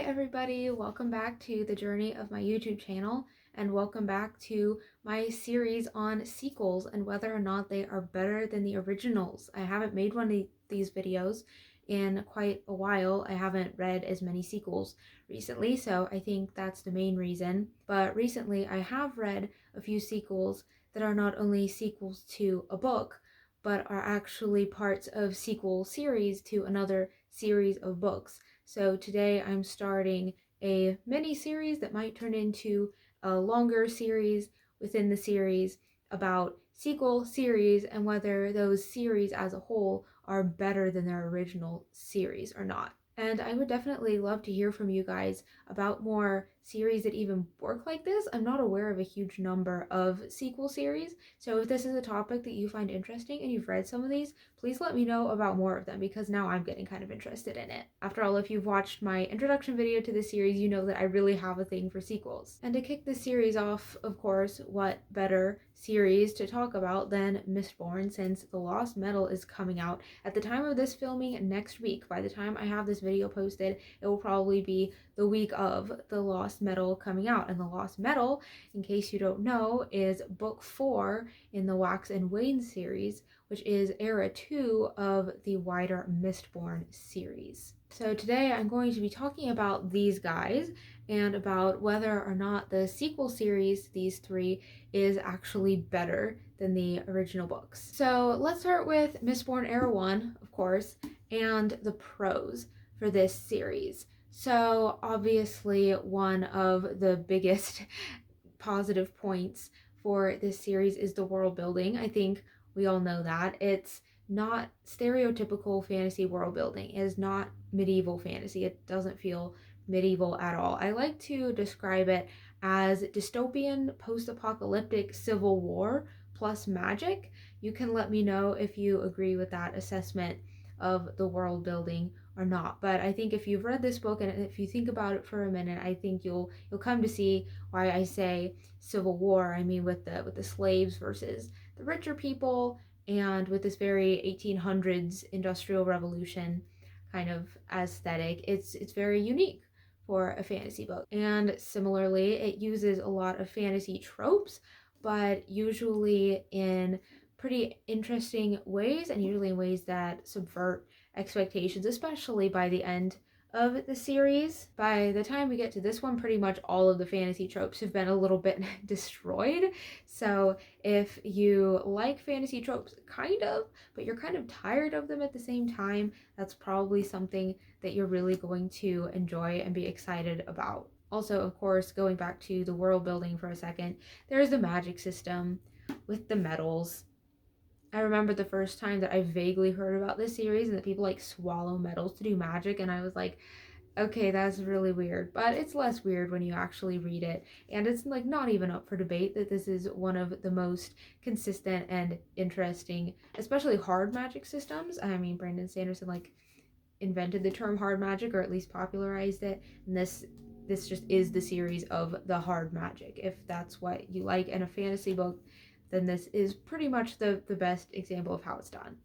everybody, welcome back to the journey of my YouTube channel, and welcome back to my series on sequels and whether or not they are better than the originals. I haven't made one of these videos in quite a while. I haven't read as many sequels recently, so I think that's the main reason. But recently I have read a few sequels that are not only sequels to a book, but are actually parts of sequel series to another series of books. So today I'm starting a mini series that might turn into a longer series within the series about sequel series and whether those series as a whole are better than their original series or not. And I would definitely love to hear from you guys about more series that even work like this. I'm not aware of a huge number of sequel series, so if this is a topic that you find interesting and you've read some of these, please let me know about more of them because now I'm getting kind of interested in it. After all, if you've watched my introduction video to this series, you know that I really have a thing for sequels. And to kick this series off, of course, what better series to talk about than Mistborn, since The Lost Metal is coming out at the time of this filming next week. By the time I have this video posted, it will probably be the week of The Lost Metal coming out. And The Lost Metal, in case you don't know, is book 4 in the Wax and Wayne series, which is Era 2 of the wider Mistborn series. So today I'm going to be talking about these guys and about whether or not the sequel series, these three, is actually better than the original books. So let's start with Mistborn Era 1, of course, and the pros for this series. So obviously one of the biggest positive points for this series is the world building. I think we all know that. It's not stereotypical fantasy world building. It is not medieval fantasy. It doesn't feel medieval at all. I like to describe it as dystopian, post-apocalyptic civil war plus magic. You can let me know if you agree with that assessment of the world building or not. But I think if you've read this book and if you think about it for a minute, I think you'll come to see why I say civil war. I mean, with the slaves versus the richer people, and with this very 1800s industrial revolution kind of aesthetic, it's very unique for a fantasy book. And similarly, it uses a lot of fantasy tropes, but usually in pretty interesting ways, and usually in ways that subvert expectations, especially by the end of the series. By the time we get to this one, pretty much all of the fantasy tropes have been a little bit destroyed. So if you like fantasy tropes, kind of, but you're kind of tired of them at the same time, that's probably something that you're really going to enjoy and be excited about. Also, of course, going back to the world building for a second, there's the magic system with the metals. I remember the first time that I vaguely heard about this series and that people like swallow metals to do magic, and I was like, okay, that's really weird. But it's less weird when you actually read it, and it's like not even up for debate that this is one of the most consistent and interesting, especially hard magic systems. I mean, Brandon Sanderson like invented the term hard magic, or at least popularized it, and this just is the series of the hard magic. If that's what you like in a fantasy book, then this is pretty much the best example of how it's done.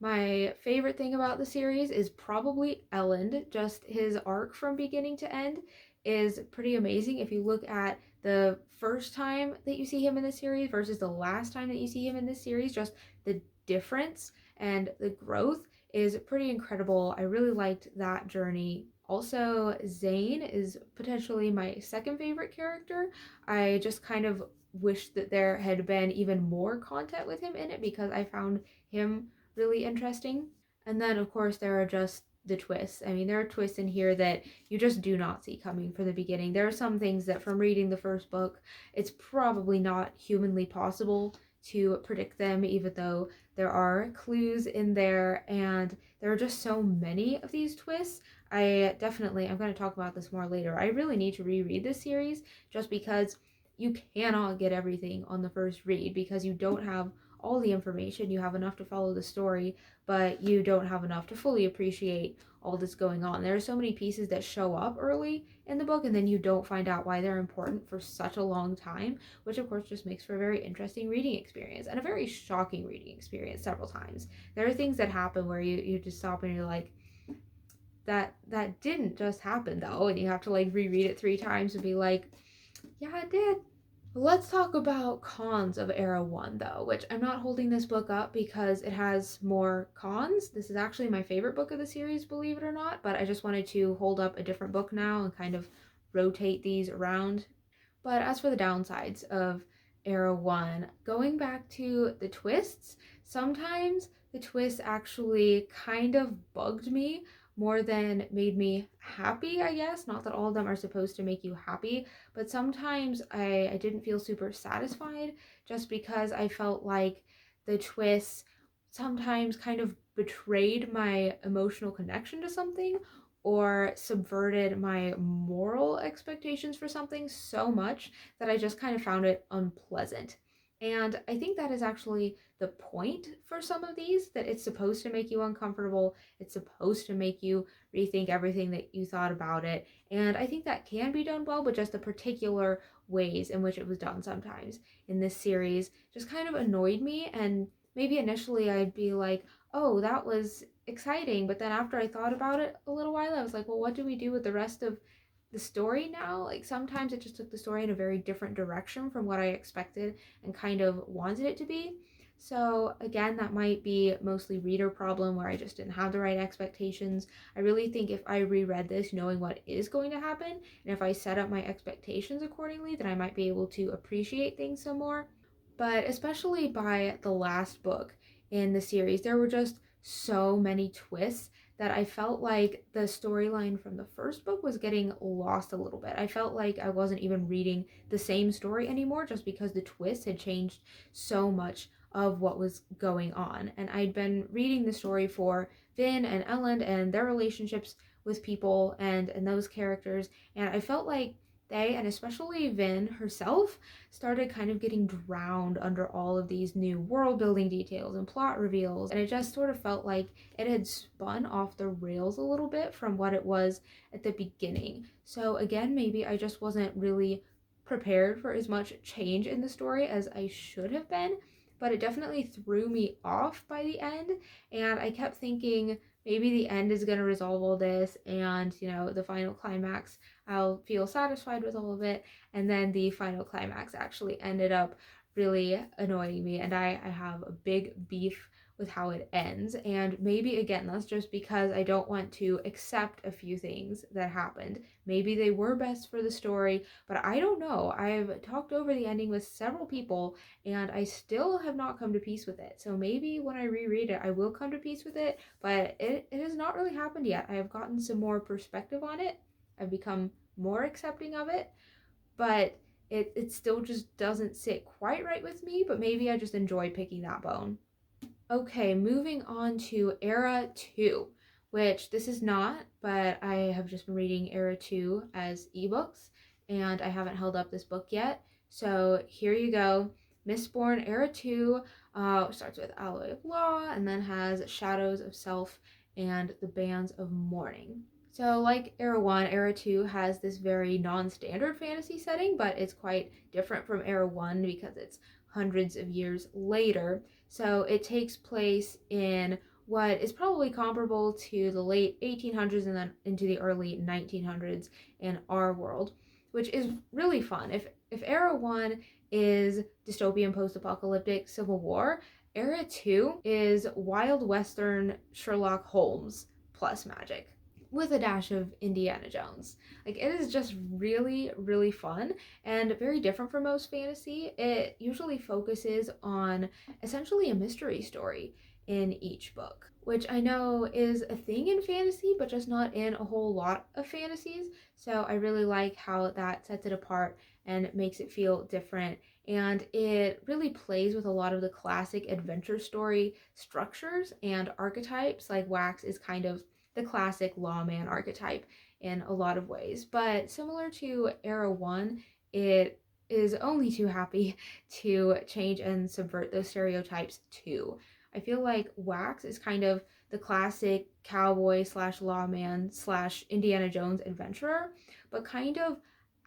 My favorite thing about the series is probably Elend. Just his arc from beginning to end is pretty amazing. If you look at the first time that you see him in the series versus the last time that you see him in this series, just the difference and the growth is pretty incredible. I really liked that journey. Also, Zane is potentially my second favorite character. I just kind of wish that there had been even more content with him in it because I found him really interesting. And then, of course, there are just the twists. I mean, there are twists in here that you just do not see coming from the beginning. There are some things that from reading the first book, it's probably not humanly possible to predict them, even though there are clues in there, and there are just so many of these twists. I'm going to talk about this more later. I really need to reread this series just because you cannot get everything on the first read because you don't have all the information. You have enough to follow the story, but you don't have enough to fully appreciate all that's going on. There are so many pieces that show up early in the book, and then you don't find out why they're important for such a long time, which of course just makes for a very interesting reading experience and a very shocking reading experience several times. There are things that happen where you just stop and you're like, that didn't just happen though, and you have to like reread it 3 times and be like, yeah, it did. Let's talk about cons of Era 1 though, which I'm not holding this book up because it has more cons. This is actually my favorite book of the series, believe it or not, but I just wanted to hold up a different book now and kind of rotate these around. But as for the downsides of Era 1, going back to the twists, sometimes the twists actually kind of bugged me more than made me happy, I guess. Not that all of them are supposed to make you happy, but sometimes I didn't feel super satisfied just because I felt like the twists sometimes kind of betrayed my emotional connection to something or subverted my moral expectations for something so much that I just kind of found it unpleasant. And I think that is actually the point for some of these, that it's supposed to make you uncomfortable. It's supposed to make you rethink everything that you thought about it. And I think that can be done well, but just the particular ways in which it was done sometimes in this series just kind of annoyed me. And maybe initially I'd be like, oh, that was exciting. But then after I thought about it a little while, I was like, well, what do we do with the rest of the story now? Like sometimes it just took the story in a very different direction from what I expected and kind of wanted it to be. So again, that might be mostly reader problem where I just didn't have the right expectations. I really think if I reread this knowing what is going to happen, and if I set up my expectations accordingly, then I might be able to appreciate things some more. But especially by the last book in the series, there were just so many twists that I felt like the storyline from the first book was getting lost a little bit. I felt like I wasn't even reading the same story anymore just because the twists had changed so much of what was going on. And I'd been reading the story for Vin and Ellen and their relationships with people and those characters, and I felt like they, and especially Vin herself, started kind of getting drowned under all of these new world building details and plot reveals. And it just sort of felt like it had spun off the rails a little bit from what it was at the beginning. So, again, maybe I just wasn't really prepared for as much change in the story as I should have been. But it definitely threw me off by the end. And I kept thinking, maybe the end is going to resolve all this, and the final climax, I'll feel satisfied with all of it. And then the final climax actually ended up really annoying me, and I have a big beef with how it ends. And maybe again, that's just because I don't want to accept a few things that happened. Maybe they were best for the story, but I don't know. I've talked over the ending with several people and I still have not come to peace with it. So maybe when I reread it, I will come to peace with it, but it has not really happened yet. I have gotten some more perspective on it. I've become more accepting of it, but it still just doesn't sit quite right with me, but maybe I just enjoy picking that bone. Okay, moving on to Era 2, which this is not, but I have just been reading Era 2 as ebooks, and I haven't held up this book yet. So here you go. Mistborn Era 2 starts with Alloy of Law and then has Shadows of Self and the Bands of Mourning. So like Era 1, Era 2 has this very non-standard fantasy setting, but it's quite different from Era 1 because it's hundreds of years later. So it takes place in what is probably comparable to the late 1800s and then into the early 1900s in our world, which is really fun. If Era 1 is dystopian post-apocalyptic Civil War, Era 2 is Wild Western Sherlock Holmes plus magic with a dash of Indiana Jones. Like, it is just really, really fun and very different from most fantasy. It usually focuses on essentially a mystery story in each book, which I know is a thing in fantasy, but just not in a whole lot of fantasies. So I really like how that sets it apart and makes it feel different. And it really plays with a lot of the classic adventure story structures and archetypes. Like Wax is kind of the classic lawman archetype in a lot of ways. But similar to Era 1, it is only too happy to change and subvert those stereotypes too. I feel like Wax is kind of the classic cowboy slash lawman slash Indiana Jones adventurer, but kind of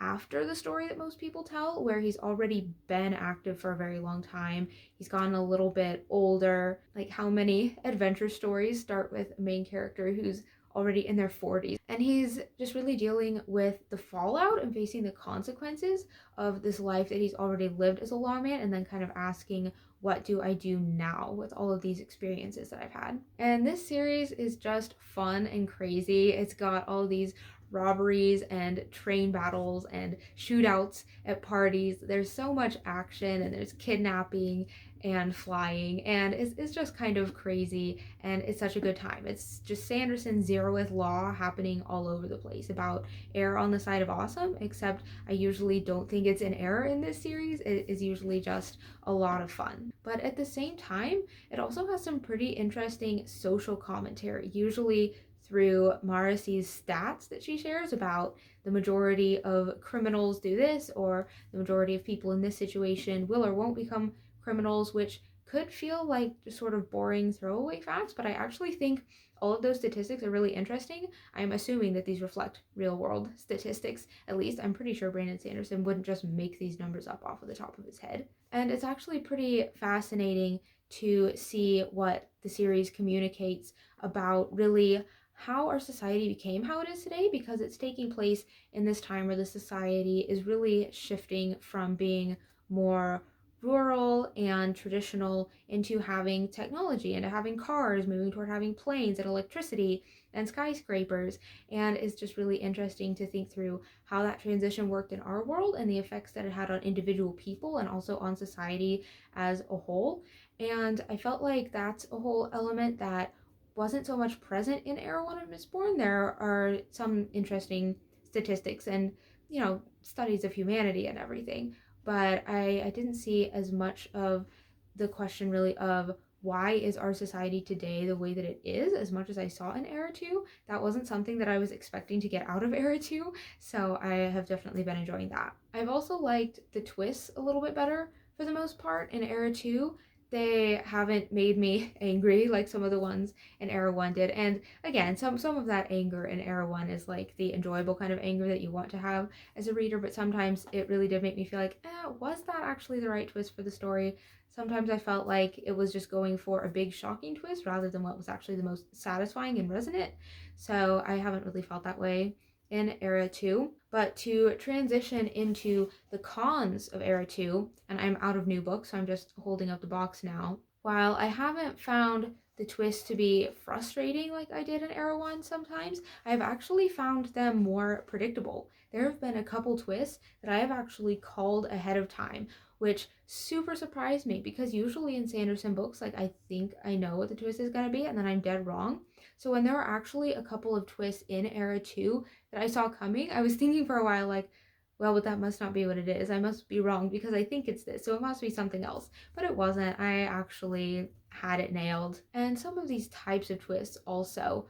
after the story that most people tell, where he's already been active for a very long time. He's gotten a little bit older. Like, how many adventure stories start with a main character who's already in their 40s. And he's just really dealing with the fallout and facing the consequences of this life that he's already lived as a lawman, and then kind of asking, what do I do now with all of these experiences that I've had? And this series is just fun and crazy. It's got all these robberies and train battles and shootouts at parties. There's so much action, and there's kidnapping and flying, and it's just kind of crazy, and it's such a good time. It's just Sanderson's zeroth law happening all over the place, about error on the side of awesome, except I usually don't think it's an error in this series. It is usually just a lot of fun. But at the same time, it also has some pretty interesting social commentary, usually through Marcy's stats that she shares about the majority of criminals do this, or the majority of people in this situation will or won't become criminals, which could feel like just sort of boring throwaway facts, but I actually think all of those statistics are really interesting. I'm assuming that these reflect real world statistics, at least. I'm pretty sure Brandon Sanderson wouldn't just make these numbers up off of the top of his head. And it's actually pretty fascinating to see what the series communicates about really how our society became how it is today, because it's taking place in this time where the society is really shifting from being more rural and traditional into having technology, into having cars, moving toward having planes and electricity and skyscrapers. And it's just really interesting to think through how that transition worked in our world and the effects that it had on individual people and also on society as a whole. And I felt like that's a whole element that wasn't so much present in Era 1 of Mistborn. There are some interesting statistics and, studies of humanity and everything, but I didn't see as much of the question really of why is our society today the way that it is, as much as I saw in Era 2. That wasn't something that I was expecting to get out of Era 2, so I have definitely been enjoying that. I've also liked the twists a little bit better for the most part in Era 2. They haven't made me angry like some of the ones in Era 1 did. And again, some of that anger in Era 1 is like the enjoyable kind of anger that you want to have as a reader, but sometimes it really did make me feel like, was that actually the right twist for the story? Sometimes I felt like it was just going for a big shocking twist rather than what was actually the most satisfying and resonant. So I haven't really felt that way in Era 2. But to transition into the cons of Era 2, and I'm out of new books, so I'm just holding up the box now. While I haven't found the twists to be frustrating like I did in Era 1 sometimes, I've actually found them more predictable. There have been a couple twists that I have actually called ahead of time, which super surprised me, because usually in Sanderson books, like, I think I know what the twist is going to be and then I'm dead wrong. So when there were actually a couple of twists in Era 2 that I saw coming, I was thinking for a while, like, well, but that must not be what it is. I must be wrong because I think it's this, so it must be something else. But it wasn't. I actually had it nailed. And some of these types of twists also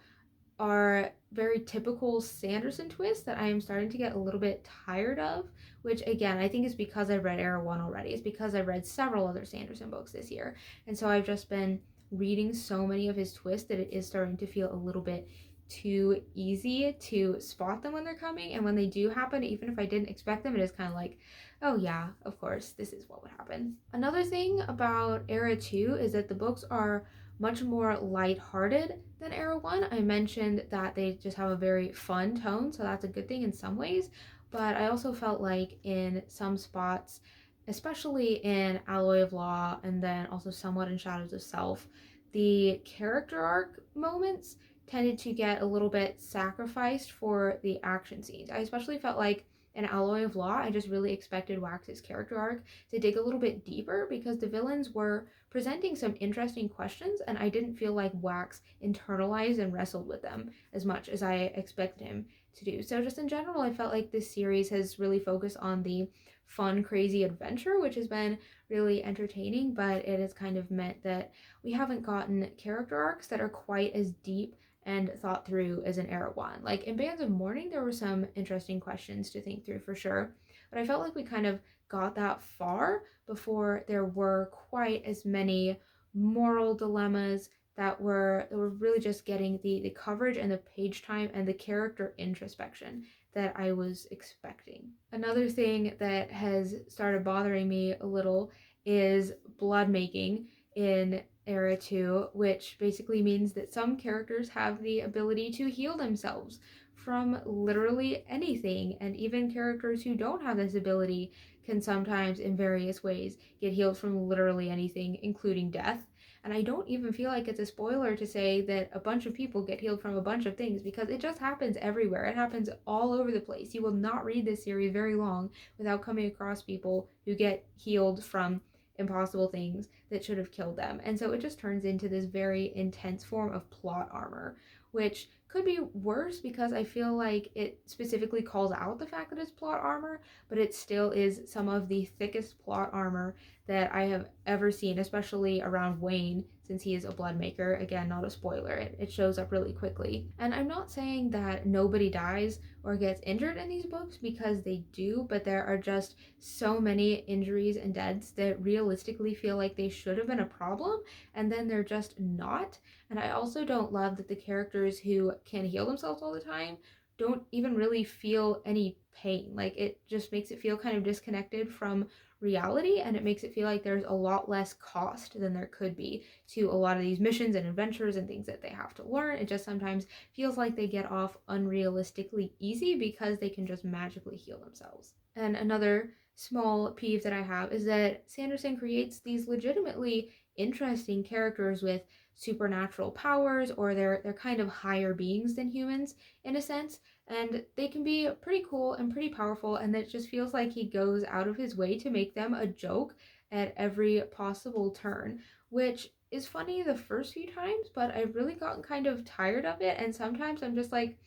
are very typical Sanderson twists that I am starting to get a little bit tired of, which again, I think is because I've read Era 1 already. It's because I've read several other Sanderson books this year. And so I've just been reading so many of his twists that it is starting to feel a little bit too easy to spot them when they're coming. And when they do happen, even if I didn't expect them, it is kind of like, oh yeah, of course, this is what would happen. Another thing about Era 2 is that the books are much more lighthearted than Era 1. I mentioned that they just have a very fun tone, so that's a good thing in some ways. But I also felt like in some spots, especially in Alloy of Law and then also somewhat in Shadows of Self, the character arc moments tended to get a little bit sacrificed for the action scenes. I especially felt like in Alloy of Law, I just really expected Wax's character arc to dig a little bit deeper, because the villains were presenting some interesting questions, and I didn't feel like Wax internalized and wrestled with them as much as I expected him to do. So just in general, I felt like this series has really focused on the fun, crazy adventure, which has been really entertaining, but it has kind of meant that we haven't gotten character arcs that are quite as deep and thought through as in Era 1. Like in Bands of Mourning, there were some interesting questions to think through for sure, but I felt like we kind of got that far before there were quite as many moral dilemmas that were really just getting the coverage and the page time and the character introspection that I was expecting. Another thing that has started bothering me a little is blood making in Era 2, which basically means that some characters have the ability to heal themselves from literally anything, and even characters who don't have this ability can sometimes, in various ways, get healed from literally anything, including death. And I don't even feel like it's a spoiler to say that a bunch of people get healed from a bunch of things, because it just happens everywhere. It happens all over the place. You will not read this series very long without coming across people who get healed from impossible things that should have killed them. And so it just turns into this very intense form of plot armor, which could be worse because I feel like it specifically calls out the fact that it's plot armor, but it still is some of the thickest plot armor that I have ever seen, especially around Wayne, since he is a Bloodmaker. Again, not a spoiler, it shows up really quickly. And I'm not saying that nobody dies or gets injured in these books, because they do, but there are just so many injuries and deaths that realistically feel like they should have been a problem, and then they're just not. And I also don't love that the characters who can heal themselves all the time don't even really feel any pain. Like, it just makes it feel kind of disconnected from reality, and it makes it feel like there's a lot less cost than there could be to a lot of these missions and adventures and things that they have to learn. It just sometimes feels like they get off unrealistically easy because they can just magically heal themselves. And another small peeve that I have is that Sanderson creates these legitimately interesting characters with supernatural powers, or they're kind of higher beings than humans in a sense, and they can be pretty cool and pretty powerful, and it just feels like he goes out of his way to make them a joke at every possible turn, which is funny the first few times, but I've really gotten kind of tired of it, and sometimes I'm just like,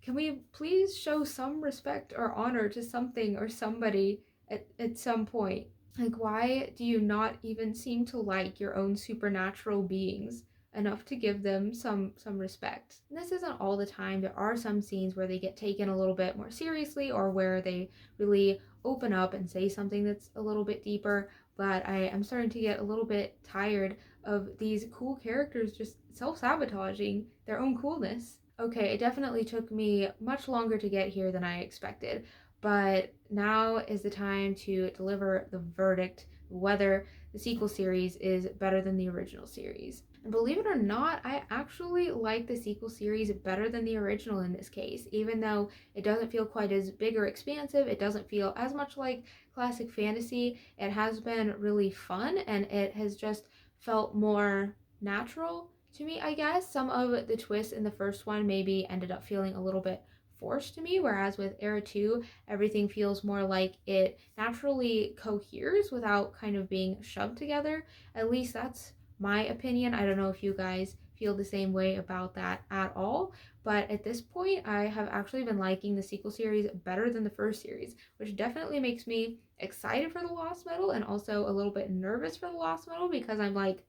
can we please show some respect or honor to something or somebody at some point? Like, why do you not even seem to like your own supernatural beings enough to give them some respect? And this isn't all the time. There are some scenes where they get taken a little bit more seriously, or where they really open up and say something that's a little bit deeper, but I am starting to get a little bit tired of these cool characters just self-sabotaging their own coolness. Okay, it definitely took me much longer to get here than I expected, but now is the time to deliver the verdict whether the sequel series is better than the original series. And believe it or not, I actually like the sequel series better than the original in this case. Even though it doesn't feel quite as big or expansive, it doesn't feel as much like classic fantasy, it has been really fun, and it has just felt more natural to me, I guess. Some of the twists in the first one maybe ended up feeling a little bit forced to me, whereas with Era 2, everything feels more like it naturally coheres without kind of being shoved together. At least that's my opinion. I don't know if you guys feel the same way about that at all, but at this point, I have actually been liking the sequel series better than the first series, which definitely makes me excited for the Lost Metal and also a little bit nervous for the Lost Metal, because I'm like,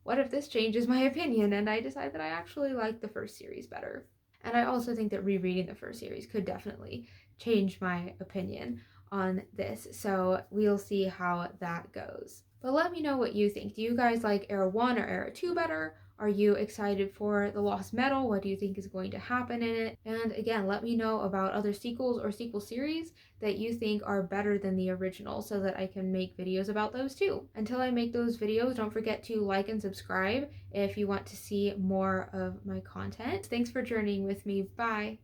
what if this changes my opinion and I decide that I actually like the first series better? And I also think that rereading the first series could definitely change my opinion on this. So we'll see how that goes. But let me know what you think. Do you guys like Era 1 or Era 2 better? Are you excited for the Lost Metal? What do you think is going to happen in it? And again, let me know about other sequels or sequel series that you think are better than the original, so that I can make videos about those too. Until I make those videos, don't forget to like and subscribe if you want to see more of my content. Thanks for journeying with me. Bye!